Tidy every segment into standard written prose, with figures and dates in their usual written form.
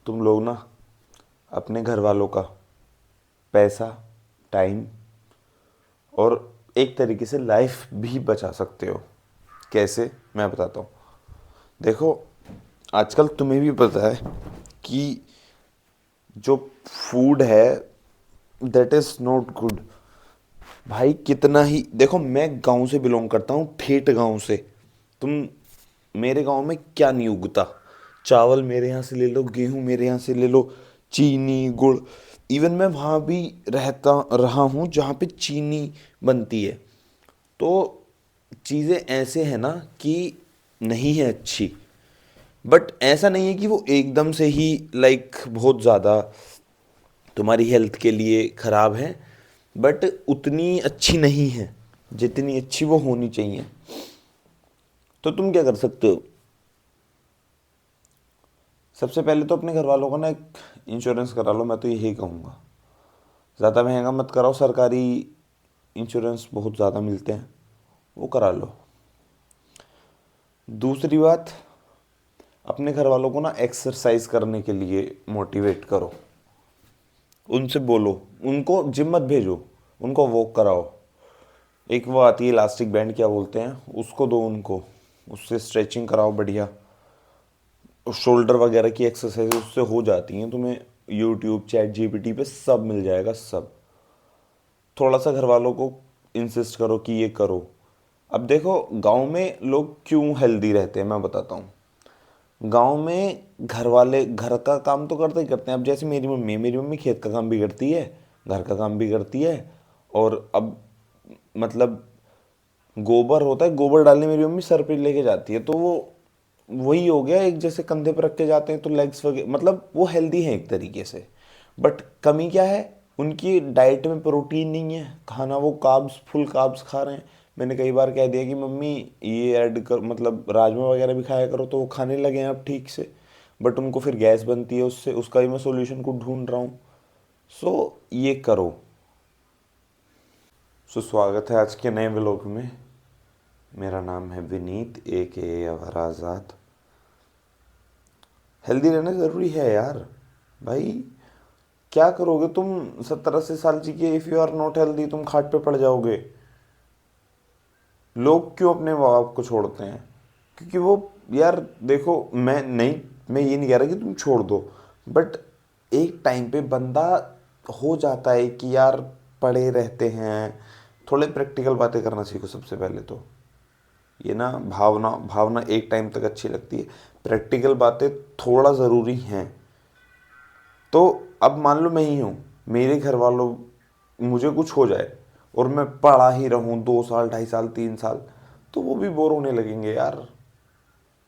तुम लोग ना अपने घर वालों का पैसा, टाइम और एक तरीके से लाइफ भी बचा सकते हो। कैसे, मैं बताता हूँ। देखो, आजकल तुम्हें भी पता है कि जो फूड है दैट इज़ नॉट गुड। भाई कितना ही देखो, मैं गांव से बिलोंग करता हूँ, ठेठ गांव से। तुम मेरे गांव में क्या नहीं उगता। चावल मेरे यहाँ से ले लो, गेहूं मेरे यहाँ से ले लो, चीनी, गुड़। इवन मैं वहाँ भी रहता रहा हूँ जहाँ पे चीनी बनती है। तो चीज़ें ऐसे हैं ना कि नहीं है अच्छी। बट ऐसा नहीं है कि वो एकदम से ही बहुत ज़्यादा तुम्हारी हेल्थ के लिए ख़राब है। बट उतनी अच्छी नहीं है जितनी अच्छी वो होनी चाहिए। तो तुम क्या कर सकते हो? सबसे पहले तो अपने घर वालों को ना एक इंश्योरेंस करा लो, मैं तो यही कहूँगा। ज़्यादा महंगा मत कराओ, सरकारी इंश्योरेंस बहुत ज़्यादा मिलते हैं, वो करा लो। दूसरी बात, अपने घर वालों को ना एक्सरसाइज करने के लिए मोटिवेट करो। उनसे बोलो, उनको जिम मत भेजो, उनको वॉक कराओ। एक वो आती है इलास्टिक बैंड, क्या बोलते हैं उसको, दो उनको, उससे स्ट्रेचिंग कराओ बढ़िया। शोल्डर वगैरह की एक्सरसाइज उससे हो जाती हैं। तुम्हें यूट्यूब, चैट जीपीटी पे सब मिल जाएगा, सब। थोड़ा सा घर वालों को इंसिस्ट करो कि ये करो। अब देखो, गांव में लोग क्यों हेल्दी रहते हैं मैं बताता हूँ। गांव में घर वाले घर का काम तो करते ही करते हैं। अब जैसे मेरी मम्मी खेत का काम भी करती है, घर का काम भी करती है। और अब मतलब गोबर होता है, गोबर डालने मेरी मम्मी सर पे लेके जाती है। तो वो वही हो गया, एक जैसे कंधे पर रख के जाते हैं तो लेग्स वगैरह, मतलब वो हेल्दी है एक तरीके से। बट कमी क्या है, उनकी डाइट में प्रोटीन नहीं है। खाना वो कार्ब्स, फुल कार्ब्स खा रहे हैं। मैंने कई बार कह दिया कि मम्मी ये ऐड कर, मतलब राजमा वगैरह भी खाया करो, तो वो खाने लगे हैं अब ठीक से। बट उनको फिर गैस बनती है उससे, उसका ही मैं सोल्यूशन को ढूंढ रहा हूँ। सो ये करो। सो स्वागत है आज के नए व्लॉग में। मेरा नाम है विनीत, ए के अवर आज़ाद। हेल्दी रहना ज़रूरी है यार। भाई क्या करोगे तुम 70-80 साल जी के, if you are not healthy तुम खाट पे पड़ जाओगे। लोग क्यों अपने माँ बाप को छोड़ते हैं? क्योंकि वो, यार देखो, मैं ये नहीं कह रहा कि तुम छोड़ दो। बट एक टाइम पे बंदा हो जाता है कि यार पड़े रहते हैं। थोड़े प्रैक्टिकल बातें करना सीखो सबसे पहले तो। ये ना भावना भावना एक टाइम तक अच्छी लगती है, प्रैक्टिकल बातें थोड़ा ज़रूरी हैं। तो अब मान लो मैं ही हूँ, मेरे घर वालों, मुझे कुछ हो जाए और मैं पढ़ा ही रहूँ 2 साल, 2.5 साल, 3 साल, तो वो भी बोर होने लगेंगे यार।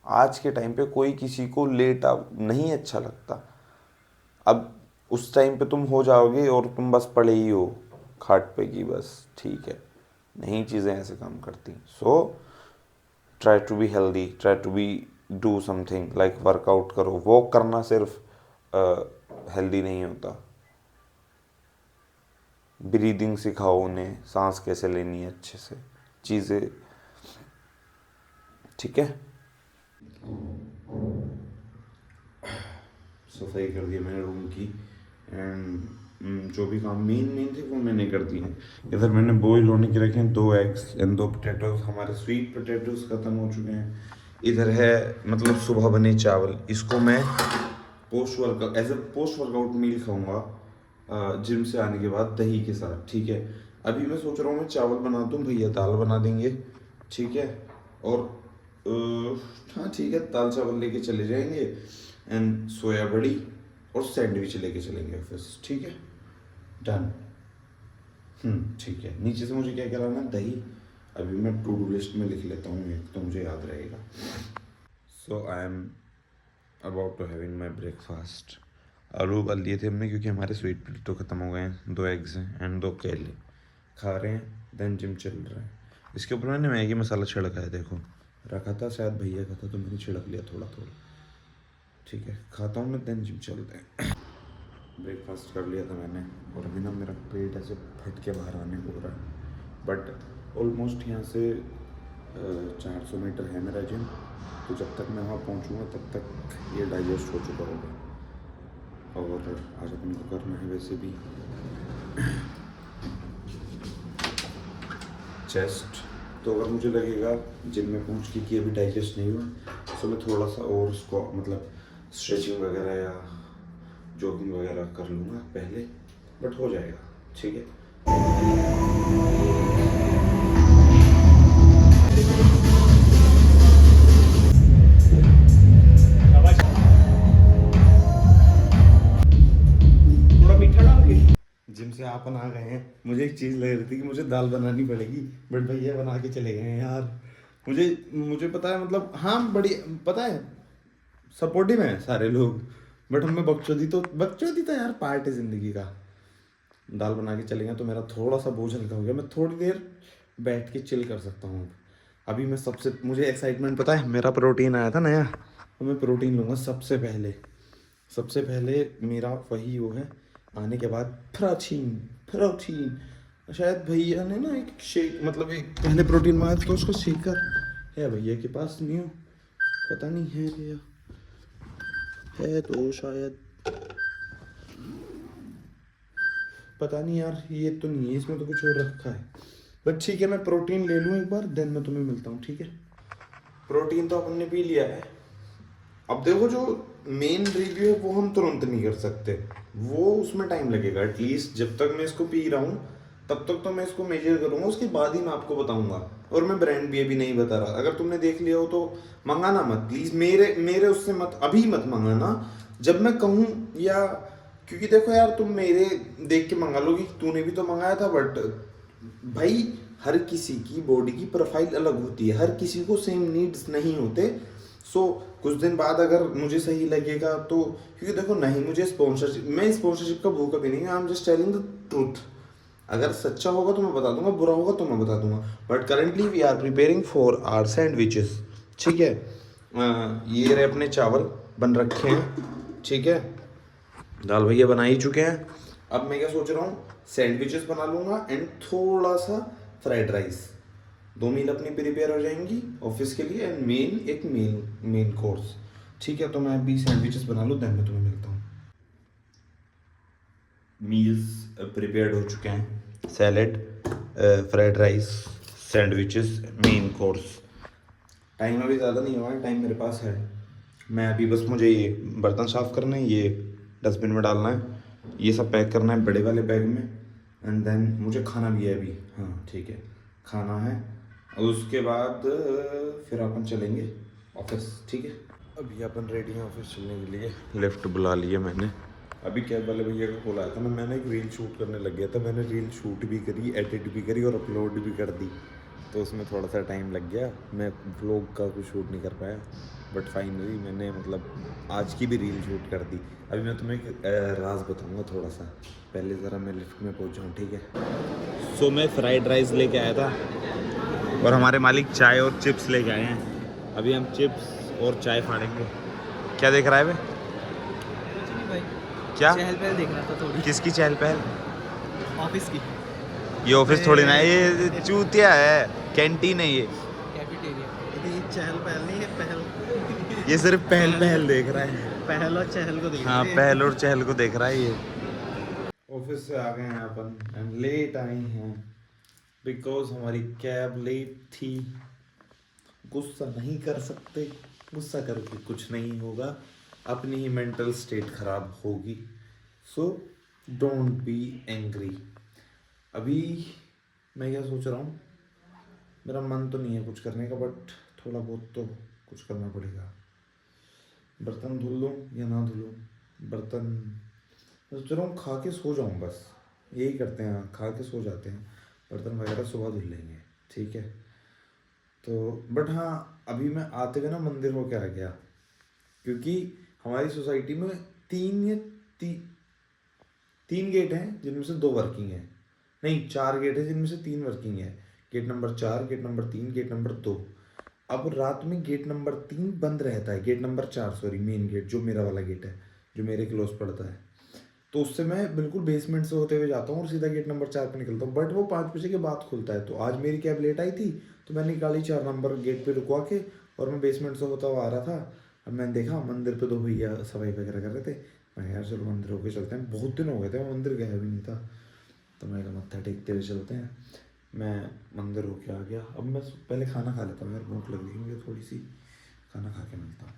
आज के टाइम पे कोई किसी को लेट अब नहीं अच्छा लगता। अब उस टाइम पे तुम हो जाओगे और तुम बस पड़े ही हो खाट पे की बस, ठीक है। नहीं, चीज़ें ऐसे काम करती। So try to be healthy, try to be do something like workout करो। वॉक करना सिर्फ हेल्दी नहीं होता। ब्रीदिंग सिखाओ उन्हें, सांस कैसे लेनी है अच्छे से, चीज़ें, ठीक है। सफाई कर दी मैंने रूम की। एंड जो भी काम मेन मेन थे वो मैंने कर दिए। इधर मैंने बॉईल होने के रखे हैं 2 एग्स एंड 2 पोटैटोज। हमारे स्वीट पोटैटोज ख़त्म हो चुके हैं। इधर है मतलब सुबह बने चावल, इसको मैं post workout, as a post workout meal खाऊंगा जिम से आने के बाद दही के साथ, ठीक है। अभी मैं सोच रहा हूँ मैं चावल बना दूँ, भैया दाल बना देंगे, ठीक है। और हाँ ठीक है, दाल चावल लेके चले जाएंगे एंड सोया बड़ी और सैंडविच लेके चलेंगे ऑफिस, ठीक है। डन। ठीक है, नीचे से मुझे क्या क्या लाना है? दही। अभी मैं टू डू लिस्ट में लिख लेता हूँ, एक तो मुझे याद रहेगा। So I am about to having my breakfast. आलू उबाल लिए थे हमने क्योंकि हमारे स्वीट पोटेटो ख़त्म हो गए हैं। 2 एग्स हैं एंड 2 केले खा रहे हैं, देन जिम चल रहा है। इसके ऊपर मैंने मैगी मसाला छिड़का है, देखो रखा था, शायद भैया का था तो मैंने छिड़क लिया थोड़ा थोड़ा, ठीक है। खाता हूँ मैं, देन जिम चलते हैं। ब्रेकफास्ट कर लिया था मैंने और अभी ना मेरा पेट ऐसे फट के बाहर आने को हो रहा है। बट ऑलमोस्ट यहाँ से 400 मीटर है मेरा जिम, तो जब तक मैं वहाँ पहुँचूँगा तब तक ये डाइजेस्ट हो चुका होगा। और आज अपन को करना है वैसे भी चेस्ट। तो अगर मुझे लगेगा जिम में पहुंच के कि अभी डाइजेस्ट नहीं हुआ तो मैं थोड़ा सा और उसको मतलब स्ट्रेचिंग वगैरह या जॉगिंग वगैरह कर लूँगा पहले, बट हो जाएगा, ठीक है। जिम से अपन आ गए हैं, मुझे एक चीज़ लग रही थी कि मुझे दाल बनानी पड़ेगी, बट भैया बना के चले गए हैं यार। मुझे मुझे पता है, मतलब हाँ बड़ी पता है, सपोर्टिव हैं सारे लोग, बट हमें बकचोदी तो यार पार्ट है ज़िंदगी का। दाल बना के चले गए तो मेरा थोड़ा सा बोझ हल्का हो गया, मैं थोड़ी देर बैठ के चिल कर सकता हूँ। अभी मैं मुझे एक्साइटमेंट पता है, मेरा प्रोटीन आया था नया, तो मैं प्रोटीन लूँगा सबसे पहले मेरा वही वो है, आने के बाद प्रोटीन प्रोटीन। शायद भैया ने ना एक शेक, मतलब एक पहले प्रोटीन मंगाया तो उसको शेकर है भैया के पास, नहीं हो पता नहीं है भैया, है तो शायद, पता नहीं यार, ये तो नहीं है, इसमें तो कुछ और रखा है। बट ठीक है, मैं प्रोटीन ले लूँ एक बार, देन मैं तुम्हें मिलता हूँ, ठीक है। प्रोटीन तो अपन ने पी लिया है। अब देखो जो मेन रिव्यू है वो हम तुरंत नहीं कर सकते, वो उसमें टाइम लगेगा। एटलीस्ट जब तक मैं इसको पी रहा हूँ तब तक तो मैं इसको मेजर करूँगा, उसके बाद ही मैं आपको बताऊँगा। और मैं ब्रांड भी अभी नहीं बता रहा, अगर तुमने देख लिया हो तो मंगाना मत प्लीज़, मेरे मेरे उससे मत, अभी मत मंगाना जब मैं कहूँ, या क्योंकि देखो यार तुम मेरे देख के मंगा लोगी, तूने भी तो मंगाया था, बट भाई हर किसी की बॉडी की प्रोफाइल अलग होती है, हर किसी को सेम नीड्स नहीं होते। सो कुछ दिन बाद अगर मुझे सही लगेगा तो, क्योंकि देखो नहीं मुझे स्पॉन्सरशिप, मैं स्पॉन्सरशिप का भूखा भी नहीं, I am just telling the truth. अगर सच्चा होगा तो मैं बता दूंगा, बुरा होगा तो मैं बता दूंगा। But currently we are preparing for our sandwiches, ठीक है। ये रहे अपने चावल बन रखे हैं, ठीक है। दाल भैया बना ही चुके हैं। अब मैं क्या सोच रहा हूँ, सैंडविचेस बना लूँगा एंड थोड़ा सा फ्राइड राइस, 2 मील अपनी प्रिपेयर हो जाएंगी ऑफिस के लिए, एंड एक मेन कोर्स, ठीक है। तो मैं अभी सैंडविचेस बना लूँ, देन मैं तुम्हें मिलता हूँ। मील्स प्रिपेयर्ड हो चुके हैं, salad, fried rice, sandwiches, main course. Time अभी ज़्यादा नहीं हुआ है, टाइम मेरे पास है। मैं अभी बस, मुझे ये बर्तन साफ़ करना है, ये डस्टबिन में डालना है, ये सब पैक करना है बड़े वाले बैग में, एंड देन मुझे खाना भी है अभी, हाँ ठीक है, खाना है। और उसके बाद फिर अपन चलेंगे ऑफिस, ठीक है। अभी अपन रेडी हैं ऑफिस चलने के लिए, लिफ्ट बुला लिया मैंने। अभी कैब वाले भैया का कॉल आया था ना, मैंने एक रील शूट करने लग गया था, मैंने रील शूट भी करी, एडिट भी करी और अपलोड भी कर दी, तो उसमें थोड़ा सा टाइम लग गया, मैं व्लॉग का कुछ शूट नहीं कर पाया। बट फाइनली मैंने मतलब आज की भी रील शूट कर दी। अभी मैं तुम्हें एक राज बताऊंगा थोड़ा सा, पहले ज़रा मैं लिफ्ट में पहुंच जाऊँ, ठीक है। सो मैं फ्राइड राइस लेके आया था और हमारे मालिक चाय और चिप्स लेके आए हैं। अभी हम चिप्स और चाय फाड़ेंगे। क्या देख रहा है भाई? क्या चहल पहल देख रहा था थोड़ी। किसकी चहल पहल? ऑफिस की। ये ऑफिस थोड़ी ना है, ये चूतिया है, कैंटीन है ये। कैफेटेरिया। ये चहल पहल नहीं है, पहल। ये सिर्फ पहल पहल देख रहा है। पहल और चहल को देख रहा हाँ, है। पहल और चहल को देख रहा है ये। ऑफिस से आ गए हैं अपन एंड लेट आए हैं बिकॉज हमारी कैब लेट थी। गुस्सा नहीं कर सकते, गुस्सा करके कुछ नहीं होगा, अपनी ही मेंटल स्टेट खराब होगी। So don't be angry. अभी मैं क्या सोच रहा हूँ, मेरा मन तो नहीं है कुछ करने का, बट थोड़ा बहुत तो कुछ करना पड़ेगा। बर्तन धुल लूँ या ना धुलूँ, बर्तन सोच रहा हूँ खा के सो जाऊँ, बस यही करते हैं, खा के सो जाते हैं, बर्तन वगैरह सुबह धुल लेंगे, ठीक है। तो बट हाँ, अभी मैं आते हुए ना मंदिर होके आ गया, क्योंकि हमारी सोसाइटी में तीन गेट हैं जिनमें से 2 वर्किंग है, नहीं 4 गेट है जिनमें से 3 वर्किंग है। Gate number 4, gate number 3, gate number 2। अब रात में गेट नंबर 3 बंद रहता है, gate number 4 sorry, main gate जो मेरा वाला गेट है, जो मेरे क्लोज पड़ता है, तो उससे मैं बिल्कुल बेसमेंट से होते हुए जाता हूँ और सीधा गेट नंबर 4 पे निकलता हूँ। बट वो 5 बजे के बाद खुलता है, तो आज मेरी कैब लेट आई थी, तो मैंने निकाली 4 नंबर गेट पे रुकवा के, और मैं बेसमेंट से होता हुआ आ रहा था। अब मैंने देखा मंदिर पे 2 भैया सफाई वगैरह कर रहे थे, मैं यार चलो मंदिर होके चलते हैं, बहुत दिन हो गए थे, मैं मंदिर गया भी नहीं था, तो मैं कहा मत्था टेकते हुए चलते हैं। मैं मंदिर होके आ गया, अब मैं पहले खाना खा लेता हूँ यार, भूख लग रही है मुझे थोड़ी सी, खाना खा के मिलता हूँ।